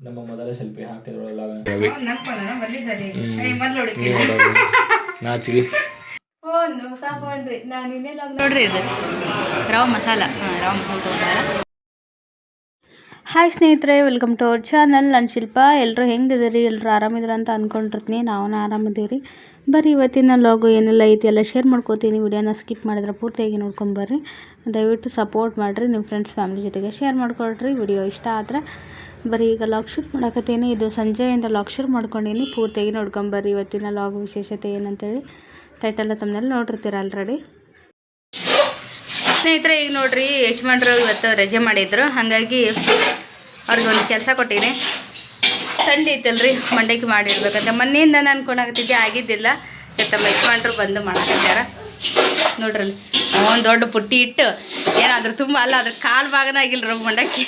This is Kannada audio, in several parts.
ನಮ್ಮ ಮೊದಲ ಶಿಲ್ಪಿ ಹಾಕಿದ್ರೊಳಗ ನಾಚಿಗೆ ನೋಡ್ರಿ ಇದು ರವಾ ಮಸಾಲ ತಗೊಂಡಾರ. ಹಾಯ್ ಸ್ನೇಹಿತರೆ, ವೆಲ್ಕಮ್ ಟು ಅವರ್ ಚಾನಲ್. ನಾನು ಶಿಲ್ಪ. ಎಲ್ಲರೂ ಹೆಂಗಿದ್ದೀರಿ? ಎಲ್ಲರೂ ಆರಾಮಿದ್ರ ಅಂತ ಅಂದ್ಕೊಂಡಿರ್ತೀನಿ. ನಾವು ಆರಾಮಿದ್ದೀವಿ. ಬರ್ರಿ ಇವತ್ತಿನ ಲಾಗು ಏನೆಲ್ಲ ಐತಿ ಎಲ್ಲ ಶೇರ್ ಮಾಡ್ಕೋತೀನಿ. ವಿಡಿಯೋನ ಸ್ಕಿಪ್ ಮಾಡಿದ್ರೆ ಪೂರ್ತಿಯಾಗಿ ನೋಡ್ಕೊಂಬರ್ರಿ. ದಯವಿಟ್ಟು ಸಪೋರ್ಟ್ ಮಾಡಿರಿ. ನಿಮ್ಮ ಫ್ರೆಂಡ್ಸ್ ಫ್ಯಾಮಿಲಿ ಜೊತೆಗೆ ಶೇರ್ ಮಾಡ್ಕೊಳ್ರಿ. ವಿಡಿಯೋ ಇಷ್ಟ ಆದರೆ ಬರೀ ಈಗ ಲಾಗ್ ಶೂಟ್ ಮಾಡಕತ್ತೀನಿ. ಇದು ಸಂಜೆಯಿಂದ ಲಾಗ್ ಶೂಟ್ ಮಾಡ್ಕೊಂಡೀನಿ. ಪೂರ್ತಿಯಾಗಿ ನೋಡ್ಕೊಂಬರ್ರಿ. ಇವತ್ತಿನ ಲಾಗು ವಿಶೇಷತೆ ಏನಂತೇಳಿ ಟೈಟಲ್ ತಮ್ಮನೆಲ್ಲ ನೋಡಿರ್ತೀರ ಆಲ್ರೆಡಿ. ಸ್ನೇಹಿತರೆ, ಈಗ ನೋಡ್ರಿ, ಯಜಮಾನ್ರು ಇವತ್ತು ರಜೆ ಮಾಡಿದ್ರು. ಹಾಗಾಗಿ ಅವ್ರಿಗೆ ಒಂದು ಕೆಲಸ ಕೊಟ್ಟಿನಿ. ಥಂಡಿ ಐತಲ್ರಿ, ಮಂಡಕ್ಕಿ ಮಾಡಿರ್ಬೇಕಂತ ಮೊನ್ನೆಯಿಂದ ನಾನು ಅನ್ಕೊಂಡಾಗತ್ತಿದ್ದೆ, ಆಗಿದ್ದಿಲ್ಲ. ತಮ್ಮ ಯಜಮಾನ್ರು ಬಂದು ಮಾಡಾಕತ್ಯಾರ. ನೋಡ್ರಲ್ಲಿ ಒಂದು ದೊಡ್ಡ ಪುಟ್ಟಿ ಇಟ್ಟು ಏನಾದರೂ ತುಂಬ ಅಲ್ಲ, ಅದ್ರ ಕಾಲು ಭಾಗನ ಆಗಿಲ್ರಿ ಮಂಡಕ್ಕಿ.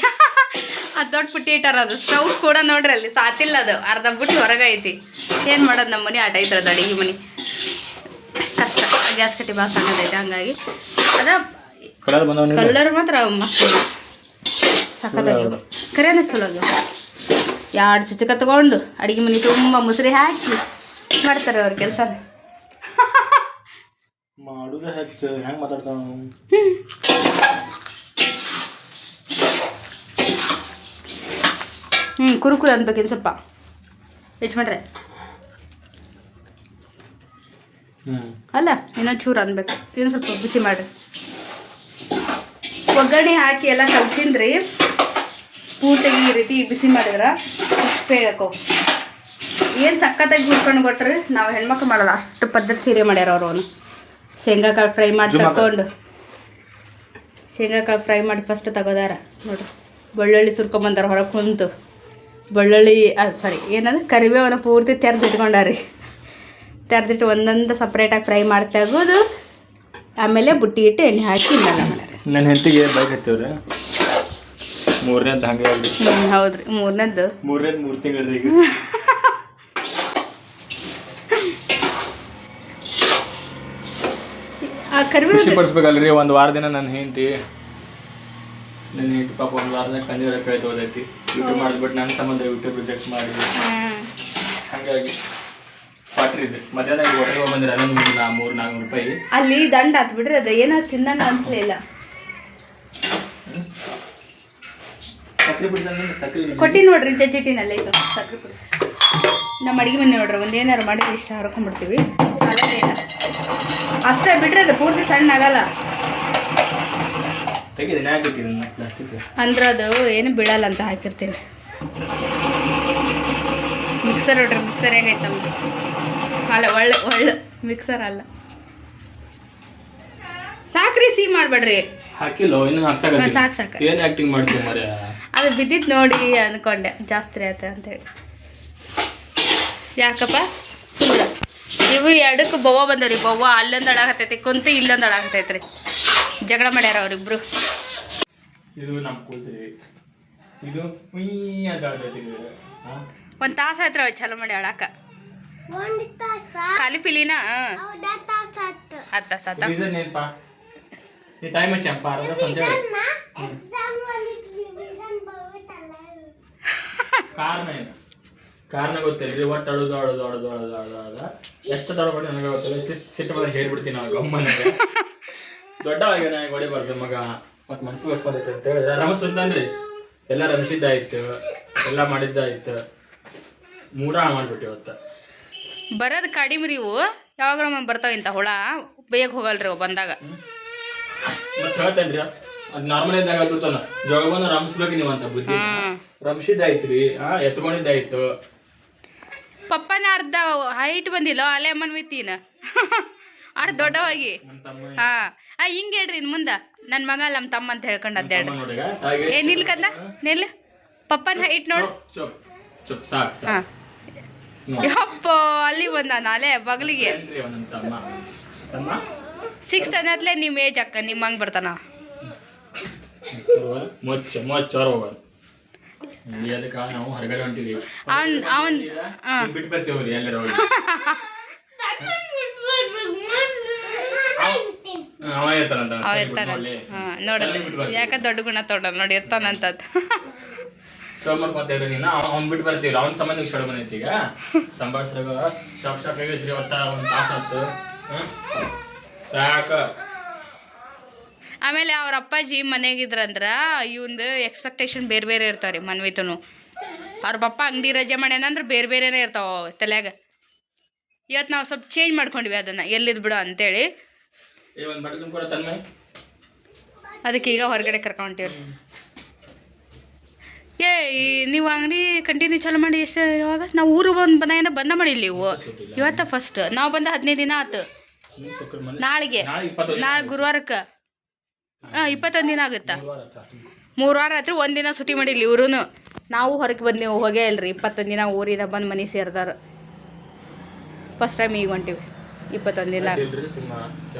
ಅದು ದೊಡ್ಡ ಪುಟ್ಟಿ ಇಟ್ಟಾರ. ಅದು ಸ್ಟವ್ ಕೂಡ ನೋಡ್ರಿ ಅಲ್ಲಿ ಸಾತಿಲ್ಲ, ಅದು ಅರ್ಧ ಬಿಟ್ಟು ಹೊರಗೆ ಐತಿ. ಏನು ಮಾಡೋದು, ನಮ್ಮ ಮನೆ ಆಟ ಐತ್ರದು ಅಡುಗೆ ಮನೆ ಕಷ್ಟ. ಗ್ಯಾಸ್ ಕಟ್ಟಿ ಭಾಳ ಸಣ್ಣದೈತೆ, ಹಂಗಾಗಿ ಅದ ಕಲರ್ ಮಾತ್ರ ಮಸ್ತ್ ಸಖತ್ತಾಗಿ ಕರೆನ ಚಲೋ ಆಗ್ಯಾವ. 2 ಚುಚಕ ತಗೊಂಡು ಅಡುಗೆ ಮನೆ ತುಂಬ ಮುಸ್ರಿ ಹಾಕಿ ಮಾಡ್ತಾರೆ ಅವ್ರ ಕೆಲಸ. ಮಾಡುದ ಹೆಚ್ಚು ಹೆಂಗೆ ಮಾತಾಡ್ತಾವ. ಕುರುಕುರು ಅನ್ಬೇಕಿನ್ ಸ್ವಲ್ಪ ಯಜಮಾನ್ರೆ. ಅಲ್ಲ, ಇನ್ನೊಂದು ಚೂರು ಅನ್ಬೇಕು. ಇನ್ನು ಸ್ವಲ್ಪ ಬಿಸಿ ಮಾಡಿರಿ. ಒಗ್ಗರಣೆ ಹಾಕಿ ಎಲ್ಲ ಕಲಸಿನ್ರಿ. ಪೂರ್ತಿಗೆ ಈ ರೀತಿ ಬಿಸಿ ಮಾಡಿದ್ರೆ ಬೇಗಕ್ಕವು ಏನು ಸಖತ್ತಾಗಿ ಹುಡ್ಕೊಂಡು ಕೊಟ್ರಿ. ನಾವು ಹೆಣ್ಮಕ್ಳು ಮಾಡೋಲ್ಲ, ಅಷ್ಟು ಪದ್ಧತಿ ಸೀರೆ ಮಾಡ್ಯಾರ ಅವರು. ಅವನು ಶೇಂಗಾಕಾಳು ಫ್ರೈ ಮಾಡಿ ತಗೊಂಡು, ಶೇಂಗಾಕಾಳು ಫ್ರೈ ಮಾಡಿ ಫಸ್ಟ್ ತಗೋದಾರ ನೋಡ್ರಿ. ಬೆಳ್ಳುಳ್ಳಿ ಸುರ್ಕೊಂಬಂದಾರ ಹೊರಗೆ ಕುಂತು. ಬೆಳ್ಳುಳ್ಳಿ ಏನದು ಕರಿಬೇವನ ಪೂರ್ತಿ ತೆರೆದಿಟ್ಕೊಂಡಾರಿ. ತೆರೆದಿಟ್ಟು ಒಂದೊಂದು ಸಪ್ರೇಟಾಗಿ ಫ್ರೈ ಮಾಡಿ ತೆಗೋದು. ಆಮೇಲೆ ಬುಟ್ಟಿ ಇಟ್ಟು ಎಣ್ಣೆ ಹಾಕಿ ಇನ್ನೆಲ್ಲ ಮಾಡ್ಯಾರ. ನನ್ನ ಹೆಂಡತಿಗೆ ಬೈಕ್ ಹತ್ತವ್ರೆ. 3ನೇದ್ದು ಹಂಗೆ ಆಗಿ. ಹೌದ್ರಿ, 3ನೇದ್ದು 3 ತಿಂಗಳು ಈಗ. ಖುಷಿ ಪಡಿಸ್ಬೇಕಲ್ರಿ. ಒಂದು ವಾರ ದಿನ ನನ್ನ ಹೆಂಡತಿ ಪಾಪ ಒಂದು ವಾರದಾಗ ಕಣ್ಣೀರ ಕೈ ತಗೋದೈತಿ. ಯೂಟ್ಯೂಬ್ ಮಾಡಿದ್ಬಿಟ್ಟು ನನ್ನ ಸಂಬಂಧ ಯೂಟ್ಯೂಬ್ ರಿಜೆಕ್ಟ್ ಮಾಡಿ ಹಾಗಾಗಿ ಪಾಟ್ರಿ ಇದೆ. ಮಧ್ಯಾಹ್ನ ಹೊರಗೆ ಬಂದ್ರೆ 300-400 ರೂಪಾಯಿ ಅಲ್ಲಿ ದಂಡ ಆತ್ ಬಿಡ್ರಿ. ಅದು ಏನೋ ತಿನ್ನಂಗ ಅನ್ಸಲಿಲ್ಲ. ಸಕ್ರೆ ಕೊಟ್ಟಿ ನೋಡ್ರಿ, ಜಜ್ಜಿಟ್ಟಿನಲ್ಲ ಇದು ಸಕ್ರೆ ಪುಡಿ. ನಮ್ಮ ಅಡುಗೆ ಮನೆ ನೋಡ್ರಿ, ಒಂದು ಏನಾರು ಮಾಡಿ ಇಷ್ಟ ಹರ್ಕೊಂಡ್ಬಿಡ್ತೀವಿ. ಸಾಲದೇನ ಅಷ್ಟೇ ಬಿಡ್ರಿ, ಅದು ಪೂರ್ತಿ ಸಣ್ಣ ಆಗಲ್ಲ. ಅಂದ್ರೆ ಅದು ಏನು ಬೀಳಲ್ಲ ಅಂತ ಹಾಕಿರ್ತೀನಿ. ಮಿಕ್ಸರ್ ನೋಡ್ರಿ, ಮಿಕ್ಸರ್ ಹೆಂಗೈತೆ ನಮ್ದು. ಅಲ್ಲ, ಒಳ್ಳೆ ಮಿಕ್ಸರ್ ಅಲ್ಲ. ಸಾಕ್ರಿ, ಸಿಹಿ ಮಾಡ್ಬೇಡ್ರಿ. ಹಾಕಿಲ್ಲ ಇನ್ನು ಸಾಕು. ಏನು ಆಕ್ಟಿಂಗ್ ಮಾಡ್ತೀವಿ ಮರ. ಅದು ಬಿದ್ದಿತ್ತು ನೋಡಿ ಅಂದ್ಕೊಂಡೆ ಜಾಸ್ತಿ ಆಯ್ತು ಅಂತೇಳಿ. ಯಾಕಪ್ಪ ಸುಳ್ಳು. ಇವ್ರು 2ಕ್ಕೂ ಬವ್ವ ಬಂದವ್ರಿ. ಬವ್ವ ಅಲ್ಲೊಂದು ಅಡಾಕತ್ತೈತಿ, ಕುಂತು ಇಲ್ಲೊಂದು ಅಡಾಕತ್ತೈತ್ರಿ. ಜಗಳ ಮಾಡ್ಯಾರ ಅವ್ರಿಬ್ರು. ಇದು ನಮ್ಮ ಕೂಸ್ರಿ. ಇದು ಒಂದು ತಾಸು ಆಯ್ತು ಅವ್ರು ಚಲೋ ಮಾಡಿ ಆಡಾಕ. ಖಾಲಿ ಪಿಲಿನ 10 ತಾಸು ಆತ. ಟೈಮ್ ಹಚ್ಚಪ್ಪ ಸಂಜೆ ಕಾರ್ನ ಗೊತ್ತಿಲ್ರಿ. ಒಟ್ಟು ಅಳೋದು ಎಷ್ಟು ತಡಬಡಿ ನನಗೆ ಗೊತ್ತಿಲ್ಲ. ಸಿಟ್ಟು ಬಂದ ಹೇಳ್ಬಿಡ್ತೀನಿ ನಾವು ಗಮ್ಮನಿಗೆ. ದೊಡ್ಡವಾಗ ನನಗೆ ಹೊಡಿಬಾರ್ದು ಮಗ ಮತ್ತು ಮನ್ಸು ಹೊಡ್ಸ್ಕೊಂಡೈತೆ ಅಂತ ಹೇಳಿದ್ರೆ ರಮಸ್ವಂತಂದ್ರಿ. ಎಲ್ಲ ರಮಿಸಿದ್ದಾಯ್ತು, ಎಲ್ಲ ಮಾಡಿದ್ದಾಯ್ತು. ಮೂಡ ಮಾಡ್ಬಿಟ್ಟು ಇವತ್ತು ಬರೋದು ಕಡಿಮೆ ರೀ. ಇವು ಯಾವಾಗ ಬರ್ತಾವ ಇಂಥ ಹುಳ, ಬೇಗ ಹೋಗಲ್ರಿ ಅವು ಬಂದಾಗ. ಮತ್ತೆ ಹೇಳ್ತೇನ್ರಿ, ಅದು ನಾರ್ಮಲ್ ಇದ್ದಾಗ ಆಗಿರ್ತಾನ ಜೋಗ ಬಂದು ರಮಿಸ್ಬೇಕು ನೀವು ಅಂತ ಬುದ್ಧಿ. ರಮಿಸಿದ್ದಾಯ್ತ್ರಿ, ಎತ್ಕೊಂಡಿದ್ದಾಯ್ತು. ಪಪ್ಪನ ಅರ್ಧ ಹೈಟ್ ಬಂದಿಲ್ಲ, ಅಲೆ ಅಮ್ಮನ ಮಿತ್ತೀನ ಅರ್ಧ ದೊಡ್ಡವಾಗಿ. ಹಿಂಗೆ ಹೇಳ್ರಿ ಇನ್ನು ಮುಂದೆ ನನ್ನ ಮಗ ನಮ್ಮ ತಮ್ಮ ಅಂತ ಹೇಳ್ಕೊಂಡು ಅದ್ದಾಡ್ರಿ. ನಿಲ್ಕಂದ ನಿಲ್. ಪಪ್ಪನ ಹೈಟ್ ನೋಡು. ಯಪ್ಪ, ಅಲ್ಲಿ ಬಂದ ನಾಳೆ ಬಗ್ಲಿಗೆ 6th ಅನ್ನತ್ಲೆ ನಿಮ್ಮ ಏಜ್ ಅಕ್ಕ. ನಿಮ್ಮ ಹಂಗೆ ಬರ್ತಾನ. ನಾವು ಹೊರಗಡೆ ಹೊಂಟಿವಿ. ಅವನ್ ಬಿಟ್ಟು ಬರ್ತೀವ್ರಿ ಎಲ್ಲರೂ. ಅವ ಇರ್ತಾನಂತ ಅವ ಇರ್ತಾನ. ಹಾಂ ನೋಡೋದು ಯಾಕೆ ದೊಡ್ಡ ಗುಣ ತೊಗೊಂಡ ನೋಡಿ ಇರ್ತಾನಂತದ್ದು. ಸೋಮವಾರ ಮತ್ತೆ ನೀನು ಅವ್ನು ಬಿಟ್ಟು ಬರ್ತೀವಿ ಅವ್ನ ಸಂಬಂಧ ಶಡ ಬಂದೈತಿ ಈಗ ಸಂಭಾಳ್ಸ್ರಾಗ ಶಾಕ್ ಆಗೈತ್ರಿ ಒತ್ತ ಒಂದು ತಾಸು ಆಯ್ತು ಸಾಕ. ಆಮೇಲೆ ಅವ್ರ ಅಪ್ಪಾಜಿ ಮನೆಗಿದ್ರಂದ್ರ ಇವಂದು ಎಕ್ಸ್ಪೆಕ್ಟೇಷನ್ ಬೇರೆ ಬೇರೆ ಇರ್ತಾವ್ರಿ ಮನ್ವಿತನು. ಅವ್ರ ಪಪ್ಪ ಅಂಗಡಿ ರಜೆ ಮಾಡ್ಯಾನಂದ್ರೆ ಬೇರೆ ಬೇರೆನೇ ಇರ್ತಾವ ತಲೆಯಾಗ. ಇವತ್ತು ನಾವು ಸ್ವಲ್ಪ ಚೇಂಜ್ ಮಾಡ್ಕೊಂಡ್ವಿ ಅದನ್ನು ಎಲ್ಲಿದ್ ಬಿಡು ಅಂತೇಳಿ. ಅದಕ್ಕೆ ಈಗ ಹೊರಗಡೆ ಕರ್ಕೊಂತೀವ್ರಿ. ನೀವು ಅಂಗಡಿ ಕಂಟಿನ್ಯೂ ಚಾಲು ಮಾಡಿ ಎಷ್ಟು ಯಾವಾಗ ನಾವು ಊರು ಬಂದ ಮಾಡಿಲ್ಲ ನೀವು ಇವತ್ತ ಫಸ್ಟ್ ನಾವು ಬಂದ 15 ದಿನ ಆಯ್ತು. ನಾಳೆಗೆ ನಾಳೆ ಗುರುವಾರಕ್ಕೆ 21 ದಿನ ಆಗುತ್ತಾ 3 ವಾರ ಆಯ್ತು. 1 ದಿನ ಸುಟಿ ಮಾಡಿಲ್ಲ ಇವ್ರೂ. ನಾವು ಹೊರಗೆ ಬಂದೆವು ಹೋಗೇ ಇಲ್ರಿ 21 ದಿನ ಊರಿಂದ ಬಂದು ಮನೆ ಸೇರ್ದಾರ. ಫಸ್ಟ್ ಟೈಮ್ ಈಗ ಹೊಂಟಿವಿ 21 ದಿನ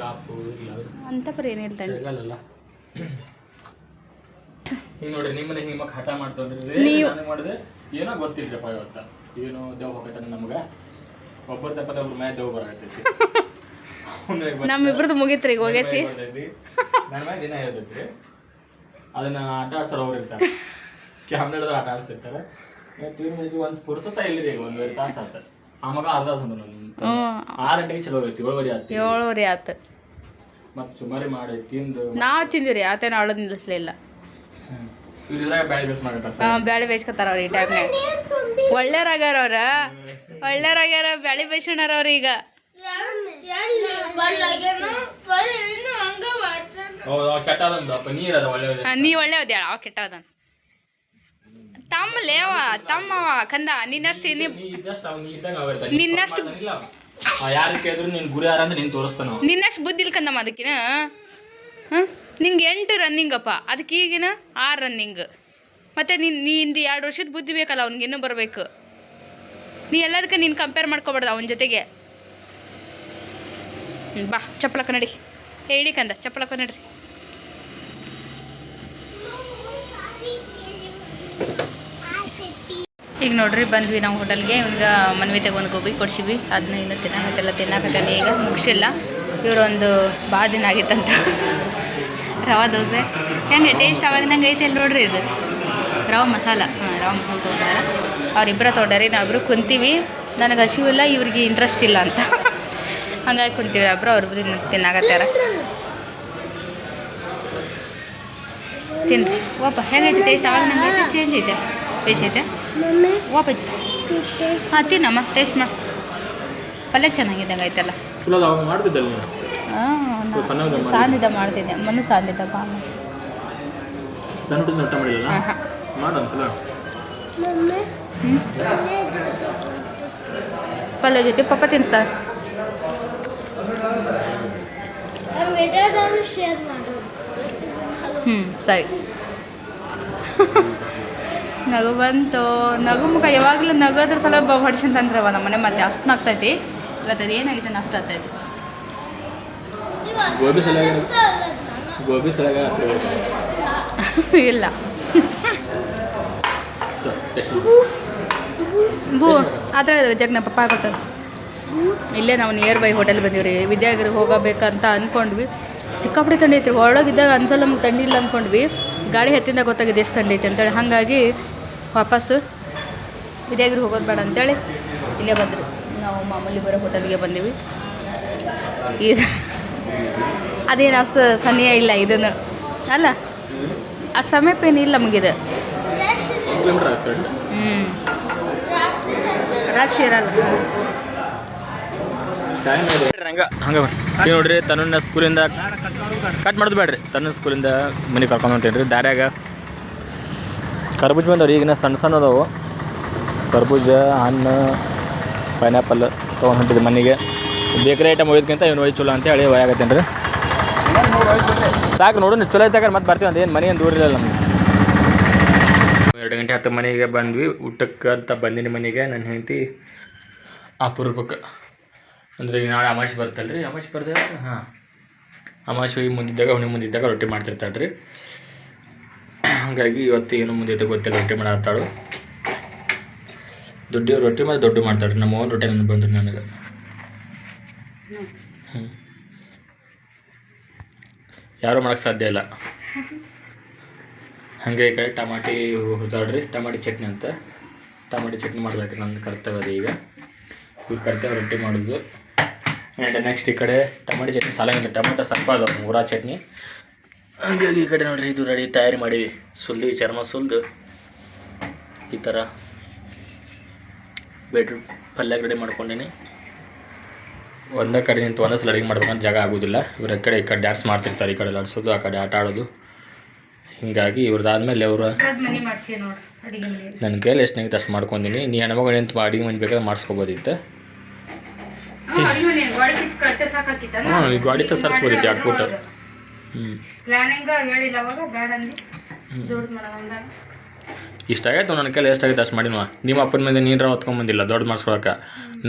ಅಂತ ಬರೀ ಏನಿಲ್ಲ ಹಿಂಗೆ ನೋಡ್ರಿ ನಿಮ್ಮನೆ ಹಿಂಗೆ ಮಕ್ಕ ಹಠ ಮಾಡ್ತವ್ರಿ ನೀವು ಮಾಡಿದ್ರೆ ಏನೋ ಗೊತ್ತಿಲ್ಲಪ್ಪ ಇವತ್ತು ಏನೋ ದೇವ್ ಹೋಗೈತೆ ನಮ್ಗೆ ಒಬ್ಬರ ತಪ್ಪ ಒಬ್ರು ಮ್ಯಾಚ್ ದೇವ್ ಬರತೈತಿ ನಮ್ಮಿಬ್ರದ್ದು ಮುಗಿತ್ರಿ ಈಗ ಹೋಗೈತಿ ನನ್ನ ಮ್ಯಾಗ ದಿನ ಹೇಳ್ತೈತ್ರಿ ಅದನ್ನ ಆಟ ಆಡ್ಸೋರು ಅವ್ರು ಇರ್ತಾರೆ ಕ್ಯಾಮ್ರಾಡ್ದ್ರೆ ಆಟ ಆಡ್ಸಿರ್ತಾರೆ ಒಂದು ಪುರ್ಸತ್ತ ಇಲ್ಲರಿ ಈಗ 1 ತಾಸು ಆತ ಆ ಮಗ ಅರ್ಧ ತಾಸು 6 ಗಂಟೆಗೆ ಚಲೋ ಹೋಗೈತಿ 7:30 ಆತು ಮತ್ತು ಸುಮಾರಿ ಮಾಡಿ ತಿಂದು ನಾವು ತಿಂದಿರಿ ಆತೇನು ಅಳೋದು ನಿಲ್ಲಿಸ್ಲಿಲ್ಲ. ಬ್ಯಾಳಿ ಬೇಯ್ಸ್ಕೊತಾರ ಅವ್ರು ಈ ಟೈಮ್ನಾಗ. ಒಳ್ಳೆಯವ್ರಾಗ್ಯಾರ ಅವ್ರ ಒಳ್ಳೆಯವ್ರಾಗ್ಯಾರ ಬ್ಯಾಳಿ ಬೇಯ್ಸೋಣಾರ ಅವ್ರ ಈಗ. ನೀ ಒಳ್ಳೆಯದ ಅವ ಕೆಟ್ಟದ ತಮ್ಮಲೇವ ತಮ್ಮವ ಕಂದ ನಿನ್ನಷ್ಟು ನಿನ್ನಷ್ಟು ನಿನ್ನಷ್ಟು ಬುದ್ಧಿ ಇಲ್ಲ ಕಂದಮ್ಮ ಅದಕ್ಕಿನ. ನಿಂಗೆ 8 ರನ್ನಿಂಗಪ್ಪ ಅದಕ್ಕೆ ಈಗಿನ 6 ರನ್ನಿಂಗ್. ಮತ್ತು ನಿಂದು 2 ವರ್ಷದ ಬುದ್ಧಿ ಬೇಕಲ್ಲ ಅವ್ನಿಗೆ ಇನ್ನೂ ಬರಬೇಕು. ನೀ ಎಲ್ಲದಕ್ಕೆ ನೀನು ಕಂಪೇರ್ ಮಾಡ್ಕೊಬಾರ್ದು ಅವನ ಜೊತೆಗೆ. ಬಾ ಚಪ್ಪಲಕ್ಕ ನಡಿ ಹೇಳಿ ಕಂದ ಚಪ್ಪಲಕ್ಕ ನಡ್ರಿ. ಈಗ ನೋಡ್ರಿ ಬಂದ್ವಿ ನಾವು ಹೋಟೆಲ್ಗೆ. ಇವಾಗ ಮನ್ವಿತೆಗೆ ಒಂದು ಗೋಬಿ ಕೊಡ್ಸಿವಿ. ಅದನ್ನ ಇನ್ನೂ ತಿನ್ನಕತ್ತಾನೆ ಈಗ ಮುಗಿಸಿಲ್ಲ. ಇವರೊಂದು ಭಾಳ ದಿನ ಆಗಿತ್ತಂತ ರವಾ ದೋಸೆ ಹೆಂಗೆ ಟೇಸ್ಟ್ ಅವಾಗ ನಂಗೆ ಐತೆ ಅಲ್ಲಿ ನೋಡ್ರಿ. ಇದು ರವಾ ಮಸಾಲ ರವಾ ಮಸಾಲ ತೊಗೊಂಡಾರ ಅವರಿಬ್ಬರ ತೊಗೊಂಡಾರಿ. ನಾವಿಬ್ರು ಕುಂತೀವಿ. ನನಗೆ ಹಸಿವಿಲ್ಲ ಇವ್ರಿಗೆ ಇಂಟ್ರೆಸ್ಟ್ ಇಲ್ಲ ಅಂತ ಹಂಗಾಗಿ ಕುಂತೀವಿ ಒಬ್ಬರು ಅವ್ರಿಬ್ರು ತಿನ್ನಾಕತ್ತಾರ. ತಿನ್ರಿ ಓಪ ಹೆಂಗೈತೆ ಟೇಸ್ಟ್ ಅವಾಗ ನಂಗೆ ಐತೆ ಚೇಂಜ್ ಐತೆ ಬೇಸೈತೆ ಓಪಜಿ. ಹಾಂ ತಿನ್ನಮ್ಮ ಟೇಸ್ಟ್ ಮಾಡಿ ಪಲ್ಯ ಚೆನ್ನಾಗಿದ್ದಂಗೆ ಐತಲ್ಲ. ಹಾಂ ಸಾಂದಿದ್ದ ಮಾಡ್ತಿದ್ದೆ ಮೊನ್ನೆ ಸಾಂದಿದ್ದ ಬಾಳ ಪಲ್ಯ ಜೊತೆ ಪಪ್ಪ ತಿನ್ನಿಸ್ತಾರೆ. ಸರಿ ನಗು ಬಂತು. ನಗು ಮುಖ ಯಾವಾಗಲೂ ನಗೋದ್ರ ಸಲ ಹೊಡ್ಸಂತಂದ್ರವ ನಮ್ಮ ಮನೆ ಮತ್ತೆ ಅಷ್ಟು ಆಗ್ತೈತಿ. ಇವತ್ತು ಅದು ಏನಾಗಿದೆ ಅಷ್ಟು ಆಗ್ತೈತಿ. ಇಲ್ಲ ಬೂ ಆದರೆ ಜಗ್ನ ಪಪ್ಪ ಕೊಡ್ತಾರೆ. ಇಲ್ಲೇ ನಾವು ನಿಯರ್ ಬೈ ಹೋಟೆಲ್ ಬಂದೀವಿ. ವಿದ್ಯಾಗಿರಿಗೆ ಹೋಗಬೇಕಂತ ಅಂದ್ಕೊಂಡ್ವಿ. ಸಿಕ್ಕಾಪಟ್ಟೆ ಥಂಡಿ ಐತ್ರಿ. ಒಳಗಿದ್ದಾಗ ಅನ್ಸಲ್ಲ ನಮ್ಗೆ ಥಂಡಿ ಇಲ್ಲ ಅಂದ್ಕೊಂಡ್ವಿ. ಗಾಡಿ ಹತ್ತಿಂದ ಗೊತ್ತಾಗಿದೆ ಎಷ್ಟು ಥಂಡಿ ಐತೆ ಅಂತೇಳಿ. ಹಾಗಾಗಿ ವಾಪಸ್ಸು ವಿದ್ಯಾಗಿರಿ ಹೋಗೋದು ಬೇಡ ಅಂತೇಳಿ ಇಲ್ಲೇ ಬಂದರು. ನಾವು ಮಾಮೂಲಿ ಬರೋ ಹೋಟೆಲ್ಗೆ ಬಂದೀವಿ. ಇದು ಅದೇನು ಅಷ್ಟು ಸನಿಯ ಇಲ್ಲ ಇದನ್ನು ಅಲ್ಲ ಆ ಸಮಯಕ್ಕೇನಿಲ್ಲ ನಮಗಿದು. ರಶ್ ಇರಲ್ಲ. ಹಂಗೆ ನೋಡ್ರಿ ತನ್ನ ಸ್ಕೂಲಿಂದ ಕಟ್ ಮಾಡೋದು ಬೇಡ್ರಿ. ತನ್ನ ಸ್ಕೂಲಿಂದ ಮನೆಗೆ ಕರ್ಕೊಂಡು ಹೊಂಟೇನ್ರಿ. ದಾರ್ಯಾಗ ಕರ್ಬೂಜ ಬಂದವ್ರಿ. ಈಗಿನ ಸಣ್ಣ ಸಣ್ಣ ಅದಾವು ಕರ್ಬೂಜ ಹಣ್ಣು ಪೈನಾಪಲ್ ತೊಗೊಂಡು ಹೊಂಟಿದ್ದೆ ಮನೆಗೆ. ಬೇಕ್ರಿ ಐಟಮ್ ಒಯ್ದಕ್ಕಿಂತ ಇವ್ನು ಒಯ್ದು ಚಲೋ ಅಂತ ಹೇಳಿ ಒಯ್ಯಾಗತ್ತೇನೆ ರೀ. ಸಾಕು ನೋಡು ಚಲೋ ಐತಾಗ ಮತ್ತೆ ಬರ್ತೀವಿ ಅಂತ. ಏನು ಮನೆ ಏನು ದೂರ ಇಲ್ಲ ನಮ್ಗೆ. 2 ಗಂಟೆ 10 ಮನೆಗೆ ಬಂದ್ವಿ ಊಟಕ್ಕೆ ಅಂತ ಬಂದಿನಿ ಮನೆಗೆ. ನನ್ನ ಹೆಂಡತಿ ಅಪೂರ್ವಕ್ಕೆ ಅಂದರೆ ಈಗ ನಾಳೆ ಅಮಾವಾಸ್ಯೆ ಬರ್ತಲ್ಲ ರೀ. ಅಮಾವಾಸ್ಯೆ ಬರ್ತದೆ ಹಾಂ ಅಮಾವಾಸ್ಯೆ ಮುಂದಿದ್ದಾಗ ಹುಣ್ಣಿಮೆ ಮುಂದಿದ್ದಾಗ ರೊಟ್ಟಿ ಮಾಡ್ತಿರ್ತಾಳೆ ರೀ. ಹಾಗಾಗಿ ಇವತ್ತು ಏನು ಮುಂದಿದ್ದ ಗೊತ್ತಿಲ್ಲ ರೊಟ್ಟಿ ಮಾಡತ್ತಾಳು. ದೊಡ್ಡ ರೊಟ್ಟಿ ಮತ್ತು ದೊಡ್ಡ ಮಾಡ್ತಾಳೆ ರೀ. ನಮ್ಮ ಓನ್ ರೊಟ್ಟಿ ನನ್ನ ಬಂದ್ರಿ ನನಗೆ. ಯಾರೂ ಮಾಡೋಕ್ಕೆ ಸಾಧ್ಯ ಇಲ್ಲ. ಹಾಗೆ ಈ ಕಡೆ ಟಮಾಟಿ ಹುರಿದಾಡ್ರಿ, ಟಮಾಟಿ ಚಟ್ನಿ ಅಂತ. ಟಮಾಟಿ ಚಟ್ನಿ ಮಾಡಬೇಕು ನನ್ನ ಕರ್ತವ್ಯ ಅದು. ಈಗ ಕರ್ತವ್ಯ ರೊಟ್ಟಿ ಮಾಡೋದು. ಆ್ಯಂಡ್ ನೆಕ್ಸ್ಟ್ ಈ ಕಡೆ ಟಮಾಟಿ ಚಟ್ನಿ ಸಾಲಾಗಿಲ್ಲ, ಟೊಮೆಟೊ ಸ್ವಲ್ಪ ಅದಾವ, ಊರಾ ಚಟ್ನಿ. ಹಂಗಾಗಿ ಈ ಕಡೆ ನೋಡಿರಿ ಇದು ರೆಡಿ ತಯಾರಿ ಮಾಡೀವಿ. ಸುಲ್ದು ಚರ್ಮ ಸುಲ್ದು ಈ ಥರ ಬೀಟ್ರೂಟ್ ಪಲ್ಯ ರೆಡಿ ಮಾಡ್ಕೊಂಡೀನಿ. ಒಂದೇ ಕಡೆ ನಿಂತು ಒಂದೇ ಸಲ ಅಡುಗೆ ಮಾಡ್ಬೇಕಂತ ಜಾಗ ಆಗೋದಿಲ್ಲ. ಇವ್ರ ಈ ಕಡೆ ಡ್ಯಾನ್ಸ್ ಮಾಡ್ತಿರ್ತಾರೆ, ಈ ಕಡೆ ಆಡಿಸೋದು, ಆ ಕಡೆ ಆಟ ಆಡೋದು. ಹೀಗಾಗಿ ಇವ್ರದ್ದಾದ್ಮೇಲೆ ಅವರು ನನ್ನ ಕೈಯಲ್ಲಿ ಎಷ್ಟು ನಿಂಗೆ ಅಷ್ಟು ಮಾಡ್ಕೊಂಡಿನಿ. ನೀ ಹೆಣ್ಮಗಳು ನಿಂತು ಅಡುಗೆ ಮನೆ ಬೇಕಾದ್ರೆ ಮಾಡಿಸ್ಕೋಬೋದಿತ್ತು. ಹಾಂ, ಈ ಗಾಡಿ ತ ಸರ್ಸ್ಬೋದಿತ್ತು ಆಡ್ಬಿಟ್ಟು. ಇಷ್ಟಾಗೈತೆ ನನ್ನ ಕೈಲಿ ಎಷ್ಟಾಗೈತೆ ಅಷ್ಟು ಮಾಡಿನವ. ನಿಮ್ಮ ಅಪ್ಪನ ಮನೆ ನೀನು ಹೊತ್ಕೊಂಬಂದಿಲ್ಲ ದೊಡ್ಡ ಮಾಡಿಸ್ಕೊಳಕ್ಕೆ,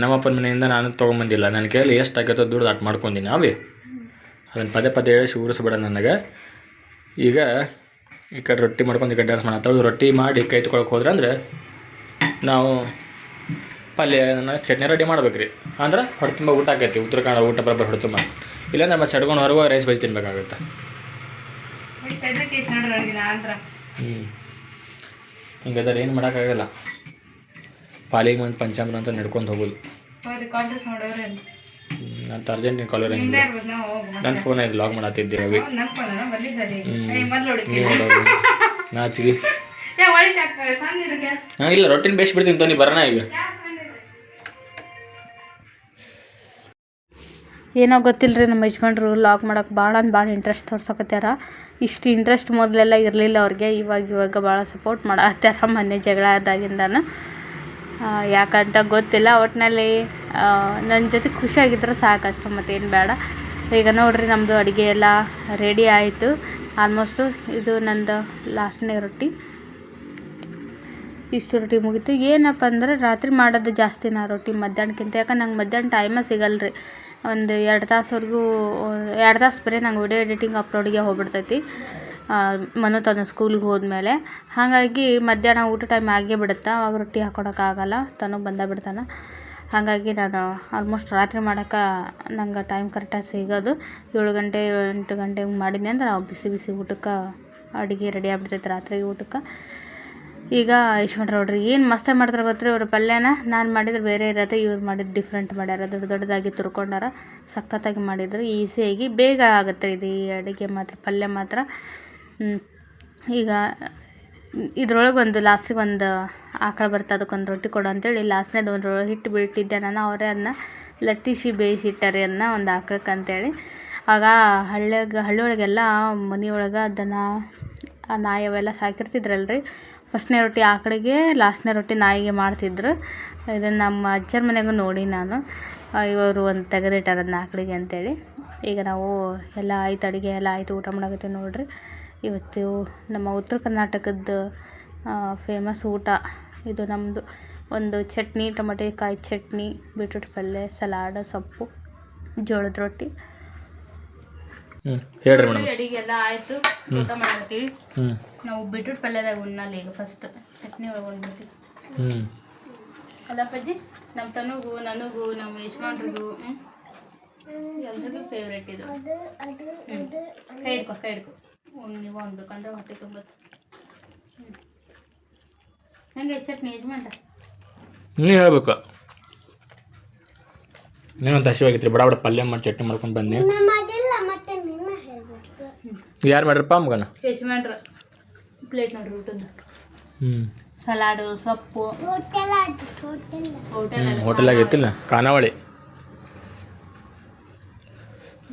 ನಮ್ಮ ಅಪ್ಪನ ಮನೆಯಿಂದ ನಾನು ತೊಗೊಂಬಂದಿಲ್ಲ. ನನ್ನ ಕೈಯಲ್ಲಿ ಎಷ್ಟಾಗೈತೋ ದುಡ್ಡು ಅಷ್ಟು ಮಾಡ್ಕೊಂಡಿನಿ ನಾವೇ. ಅದನ್ನು ಪದೇ ಪದೇ ಹೇಳಿ ಊರಿಸ್ಬೇಡ ನನಗೆ. ಈಗ ಈ ಕಡೆ ರೊಟ್ಟಿ ಮಾಡ್ಕೊಂಡು ಈ ಕಡೆ ಡ್ಯಾನ್ಸ್ ಮಾಡತ್ತಳು. ರೊಟ್ಟಿ ಮಾಡಿ ಕೈ ತೊಗೊಳಕ್ಕೆ ಹೋದ್ರೆ ಅಂದರೆ ನಾವು ಪಲ್ಯ ಚಟ್ನಿ ರೆಡಿ ಮಾಡ್ಬೇಕು ರೀ. ಅಂದ್ರೆ ಹೊಟ್ಟೆ ತುಂಬ ಊಟ ಆಕೈತಿ, ಉತ್ತರ ಕನ್ನಡ ಊಟ ಬರೋಬ್ಬರ ಹೊಟ್ಟೆ ತುಂಬ. ಇಲ್ಲಾಂದ್ರೆ ಮತ್ತೆ ಚಡ್ಕೊಂಡು ಹೊರಗೆ ರೈಸ್ ಬಜ್ಜಿ ತಿನ್ಬೇಕಾಗುತ್ತೆ. ಹಿಂಗದಾರೆ ಏನು ಮಾಡೋಕ್ಕಾಗಲ್ಲ. ಪಾಲಿಗೆ ಮಂದಿ ಪಂಚಾಮೃತ ಅಂತ ನಡ್ಕೊಂಡು ಹೋಗೋದು. ನಾನು ಅರ್ಜೆಂಟಿನ ಕಾಲರ್ ನನ್ನ ಫೋನ್ ಇದು ಲಾಗ್ ಮಾಡತ್ತಿದ್ದೆ ಹೋಗಿ. ನಾಚಿಗೆ ಹಾಂ ಇಲ್ಲ, ರೊಟ್ಟಿನ ಬೇಸ್ ಬಿಡ್ತೀನಿ ತೋನಿ ಬರೋಣ ಈಗ. ಏನೋ ಗೊತ್ತಿಲ್ಲ ರೀ, ನಮ್ಮ ಯಜಮಾನ್ರು ಲಾಗ್ ಮಾಡೋಕೆ ಭಾಳ ಇಂಟ್ರೆಸ್ಟ್ ತೋರ್ಸಕತ್ಯಾರ. ಇಷ್ಟು ಇಂಟ್ರೆಸ್ಟ್ ಮೊದಲೆಲ್ಲ ಇರಲಿಲ್ಲ ಅವ್ರಿಗೆ, ಇವಾಗ ಭಾಳ ಸಪೋರ್ಟ್ ಮಾಡತ್ತಾರ. ಮೊನ್ನೆ ಜಗಳ ಆದಾಗಿಂದನು ಯಾಕಂತ ಗೊತ್ತಿಲ್ಲ. ಒಟ್ಟಿನಲ್ಲಿ ನನ್ನ ಜೊತೆ ಖುಷಿಯಾಗಿದ್ರೆ ಸಾಕಷ್ಟು, ಮತ್ತೇನು ಬೇಡ. ಈಗ ನೋಡಿರಿ ನಮ್ಮದು ಅಡುಗೆ ಎಲ್ಲ ರೆಡಿ ಆಯಿತು ಆಲ್ಮೋಸ್ಟು. ಇದು ನಂದು ಲಾಸ್ಟ್ನೇ ರೊಟ್ಟಿ. ಇಷ್ಟು ರೊಟ್ಟಿ ಮುಗೀತು. ಏನಪ್ಪ ಅಂದ್ರೆ ರಾತ್ರಿ ಮಾಡೋದು ಜಾಸ್ತಿ ನಾ ರೊಟ್ಟಿ ಮಧ್ಯಾಹ್ನಕ್ಕಿಂತ. ಯಾಕಂದ್ರೆ ನಂಗೆ ಮಧ್ಯಾಹ್ನ ಟೈಮೇ ಸಿಗಲ್ಲ ರೀ. ಒಂದು 2 ತಾಸುವರೆಗೂ 2 ತಾಸು ಬರೀ ನಂಗೆ ವಿಡಿಯೋ ಎಡಿಟಿಂಗ್ ಅಪ್ಲೋಡಿಗೆ ಹೋಗ್ಬಿಡ್ತೈತಿ ಮನು ತನ್ನ ಸ್ಕೂಲಿಗೆ ಹೋದ್ಮೇಲೆ. ಹಾಗಾಗಿ ಮಧ್ಯಾಹ್ನ ಊಟ ಟೈಮ್ ಆಗೇ ಬಿಡುತ್ತೆ. ಅವಾಗ ರೊಟ್ಟಿ ಹಾಕೊಳಕ್ಕಾಗಲ್ಲ, ತನೂ ಬಂದ ಬಿಡ್ತಾನೆ. ಹಾಗಾಗಿ ನಾನು ಆಲ್ಮೋಸ್ಟ್ ರಾತ್ರಿ ಮಾಡೋಕೆ ನಂಗೆ ಟೈಮ್ ಕರೆಕ್ಟಾಗಿ ಸಿಗೋದು 7 ಗಂಟೆ 8 ಗಂಟೆಗೆ ಮಾಡಿದ್ನಿ ಅಂದ್ರೆ ನಾವು ಬಿಸಿ ಬಿಸಿ ಊಟಕ್ಕೆ ಅಡುಗೆ ರೆಡಿ ಆಗ್ಬಿಡ್ತೈತೆ ರಾತ್ರಿ ಊಟಕ್ಕೆ. ಈಗ ಯಶವಂತ ನೋಡ್ರಿ ಏನು ಮಸ್ತಾಗಿ ಮಾಡ್ತಾರೆ ಗೊತ್ತ್ರಿ ಅವ್ರ ಪಲ್ಯನ. ನಾನು ಮಾಡಿದ್ರೆ ಬೇರೆ ಇರತ್ತೆ, ಇವ್ರು ಮಾಡಿದ್ದು ಡಿಫ್ರೆಂಟ್ ಮಾಡ್ಯಾರ. ದೊಡ್ಡದಾಗಿ ತುರ್ಕೊಂಡಾರ, ಸಖತ್ತಾಗಿ ಮಾಡಿದ್ರು. ಈಸಿಯಾಗಿ ಬೇಗ ಆಗುತ್ತೆ ಇದು ಈ ಅಡುಗೆ ಮಾತ್ರ, ಪಲ್ಯ ಮಾತ್ರ. ಈಗ ಇದ್ರೊಳಗೆ ಒಂದು ಲಾಸ್ಟಿಗೆ ಒಂದು ಆಕಳ ಬರುತ್ತೆ, ಅದಕ್ಕೊಂದು ರೊಟ್ಟಿ ಕೊಡು ಅಂತೇಳಿ ಲಾಸ್ಟ್ನೇದು ಒಂದು ಹಿಟ್ಟು ಬಿಟ್ಟಿದ್ದೆ ನಾನು. ಅವರೇ ಅದನ್ನ ಲಟ್ಟಿಸಿ ಬೇಯಿಸಿಟ್ಟಾರೆ ಅದನ್ನ ಒಂದು ಆಕಳಕ್ಕೆ ಅಂತೇಳಿ. ಆಗ ಹಳ್ಳಿ ಒಳಗೆಲ್ಲ ಮನೆಯೊಳಗೆ ಅದನ್ನು ನಾಯಿ ಅವೆಲ್ಲ ಸಾಕಿರ್ತಿದ್ರಲ್ರಿ. ಫಸ್ಟ್ನೇ ರೊಟ್ಟಿ ಆಕಳಿಗೆ, ಲಾಸ್ಟ್ನೇ ರೊಟ್ಟಿ ನಾಯಿಗೆ ಮಾಡ್ತಿದ್ರು. ಇದನ್ನು ನಮ್ಮ ಅಜ್ಜರ ಮನೆಗೂ ನೋಡಿ ನಾನು. ಇವರು ಒಂದು ತೆಗೆದಿಟ್ಟಾರೆ ಅದನ್ನ ಆಕಳಿಗೆ ಅಂತೇಳಿ. ಈಗ ನಾವು ಎಲ್ಲ ಆಯ್ತು, ಅಡುಗೆ ಎಲ್ಲ ಆಯಿತು, ಊಟ ಮಾಡಾಕತ್ತೀವಿ ನೋಡಿರಿ. ಇವತ್ತು ನಮ್ಮ ಉತ್ತರ ಕರ್ನಾಟಕದ ಫೇಮಸ್ ಊಟ ಇದು ನಮ್ಮದು. ಒಂದು ಚಟ್ನಿ, ಟೊಮೆಟೆಕಾಯಿ ಚಟ್ನಿ, ಬೀಟ್ರೂಟ್ ಪಲ್ಯ, ಸಲಾಡ್, ಸೊಪ್ಪು, ಜೋಳದ ರೊಟ್ಟಿ. ಹೇಳ್ರಿ ಮೇಡಮ್. ಅಡುಗೆ ಎಲ್ಲ ಆಯಿತು, ಊಟ ಮಾಡತ್ತೀವಿ. ನಾವು ಬೀಟ್ರೂಟ್ ಪಲ್ಯದಾಗ ಉಣ್ಣಲ್ಲ. ಈಗ ಫಸ್ಟ್ ಚಟ್ನಿ ಒಳಗೆ ಉಣ್ಬಿಡ್ತೀವಿ. ಅಲ್ಲ ಪಜ್ಜಿ, ನಮ್ಮ ತನಗೂ ನನಗೂ ನಮ್ಮ ಯಜಮಾನ್ರಿಗೂ ಎಲ್ರಿಗೂ ಫೇವ್ರೇಟ್ ಇದು. ಕೈ ಹಿಡ್ಕೊ ನೀವು ಉಣ್ಬೇಕಂದ್ರೆ ಹೊಟ್ಟೆ ತುಂಬತ್ತು. ಹೆಂಗೆ ಚಟ್ನಿ ಯಜಮಾನ್ರ? ನೀವು ಹೇಳ್ಬೇಕು. ನೀನೊಂದು ಹಸಿವಾಗಿತ್ತು, ಬಡ ಪಲ್ಯ ಮಾಡಿ ಚಟ್ನಿ ಮಾಡ್ಕೊಂಡು ಬನ್ನಿ. ಯಾರು ಮಾಡ್ರಪ್ಪ ಮಗನ? ಯಜಮಾನ್ರ ಪ್ಲೇಟ್ ನೋಡ್ರಿ ಊಟದ್ದು. ಸಲಾಡು, ಸೊಪ್ಪು. ಹೋಟೆಲ್ ಆಗೈತಿಲ್ಲ, ಖಾನಾವಳಿ.